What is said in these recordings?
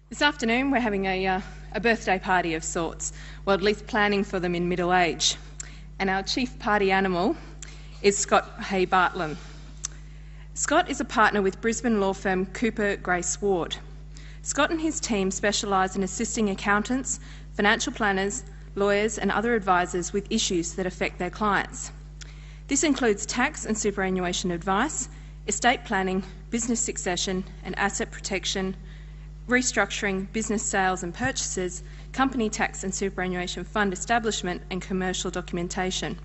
This afternoon we're having a birthday party of sorts, well at least planning for them in middle age. And our chief party animal is Scott Hay-Bartlem. Scott is a partner with Brisbane law firm Cooper Grace Ward. Scott and his team specialise in assisting accountants, financial planners, lawyers and other advisors with issues that affect their clients. This includes tax and superannuation advice, estate planning, business succession and asset protection, restructuring, business sales and purchases, company tax and superannuation fund establishment and commercial documentation.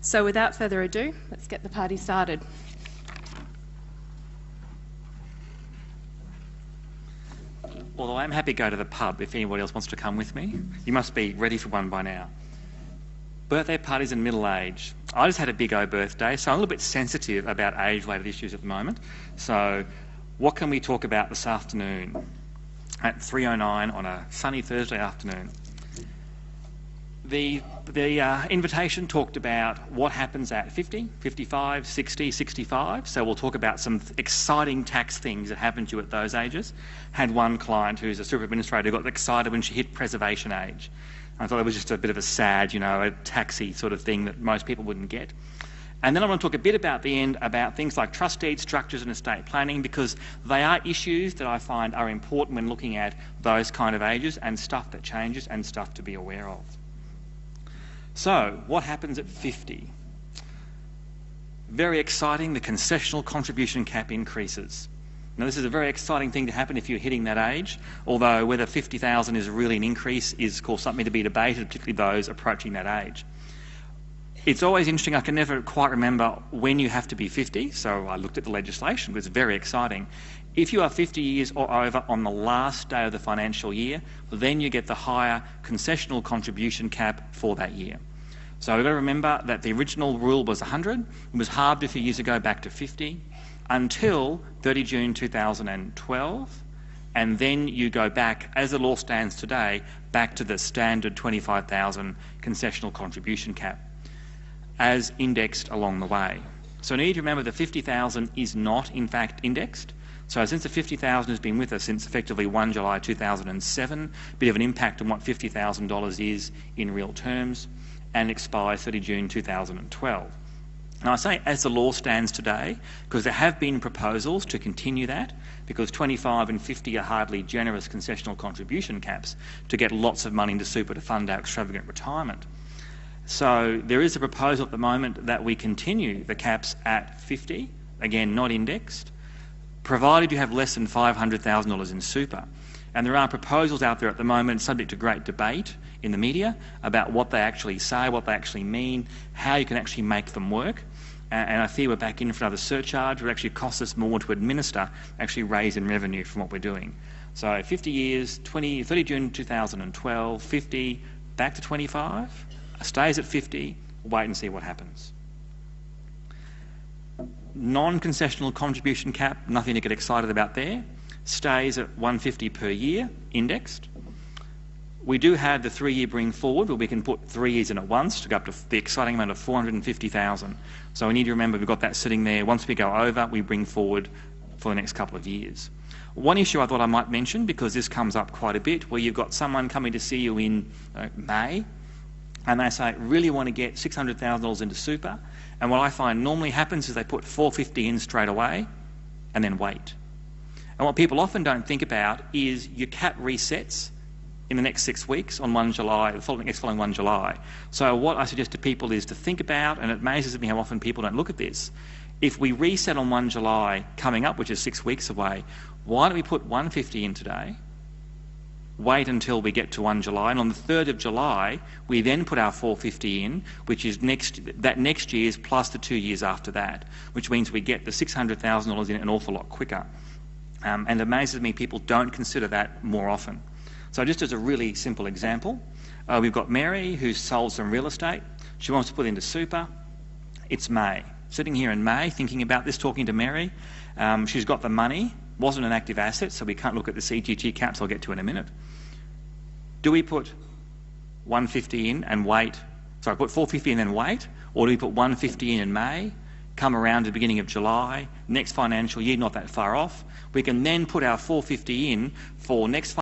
So without further ado, let's get the party started. Although I'm happy to go to the pub if anybody else wants to come with me. You must be ready for one by now. Birthday parties in middle age. I just had a big O birthday, so I'm a little bit sensitive about age-related issues at the moment. So what can we talk about this afternoon at 3:09 on a sunny Thursday afternoon? The invitation talked about what happens at 50, 55, 60, 65. So we'll talk about some exciting tax things that happen to you at those ages. Had one client who's a super administrator who got excited when she hit preservation age. I thought it was just a bit of a sad, a taxi sort of thing that most people wouldn't get. And then I want to talk a bit about the end about things like trust deed structures and estate planning, because they are issues that I find are important when looking at those kind of ages and stuff that changes and stuff to be aware of. So, what happens at 50? Very exciting, the concessional contribution cap increases. Now, this is a very exciting thing to happen if you're hitting that age, although whether 50,000 is really an increase is, of course, something to be debated, particularly those approaching that age. It's always interesting, I can never quite remember when you have to be 50, so I looked at the legislation, it was very exciting. If you are 50 years or over on the last day of the financial year, then you get the higher concessional contribution cap for that year. So we've got to remember that the original rule was 100, it was halved a few years ago back to 50, until 30 June 2012, and then you go back, as the law stands today, back to the standard 25,000 concessional contribution cap, as indexed along the way. So you need to remember the 50,000 is not in fact indexed. So since the 50,000 has been with us since effectively 1 July 2007, a bit of an impact on what $50,000 is in real terms, and expires 30 June 2012. Now I say as the law stands today because there have been proposals to continue that, because 25 and 50 are hardly generous concessional contribution caps to get lots of money into super to fund our extravagant retirement. So there is a proposal at the moment that we continue the caps at 50, again not indexed, provided you have less than $500,000 in super. And there are proposals out there at the moment, subject to great debate in the media, about what they actually say, what they actually mean, how you can actually make them work. And I fear we're back in for another surcharge. It would actually cost us more to administer, actually raise in revenue from what we're doing. So 50 years, 30 June 2012, 50, back to 25, stays at 50, wait and see what happens. Non-concessional contribution cap, nothing to get excited about there, stays at 150 per year, indexed. We do have the 3-year bring forward where we can put 3 years in at once to go up to the exciting amount of 450,000. So we need to remember we've got that sitting there. Once we go over, we bring forward for the next couple of years. One issue I thought I might mention, because this comes up quite a bit, where you've got someone coming to see you in May, and they say, really want to get $600,000 into super, and what I find normally happens is they put 450 in straight away and then wait. And what people often don't think about is your cap resets in the next 6 weeks on 1 July, the following 1 July. So what I suggest to people is to think about, and it amazes me how often people don't look at this, if we reset on 1 July coming up, which is 6 weeks away, why don't we put 150 in today, wait until we get to 1 July, and on the 3rd of July, we then put our 450 in, which is that next year's plus the 2 years after that, which means we get the $600,000 in an awful lot quicker. And it amazes me people don't consider that more often. So just as a really simple example, we've got Mary who's sold some real estate. She wants to put into super. It's May. Sitting here in May thinking about this, talking to Mary. She's got the money, wasn't an active asset, so we can't look at the CGT caps I'll get to in a minute. Do we put 150 in and wait? Sorry, put 450 in and wait? Or do we put 150 in May, come around to the beginning of July, next financial year, not that far off? We can then put our 450 in for next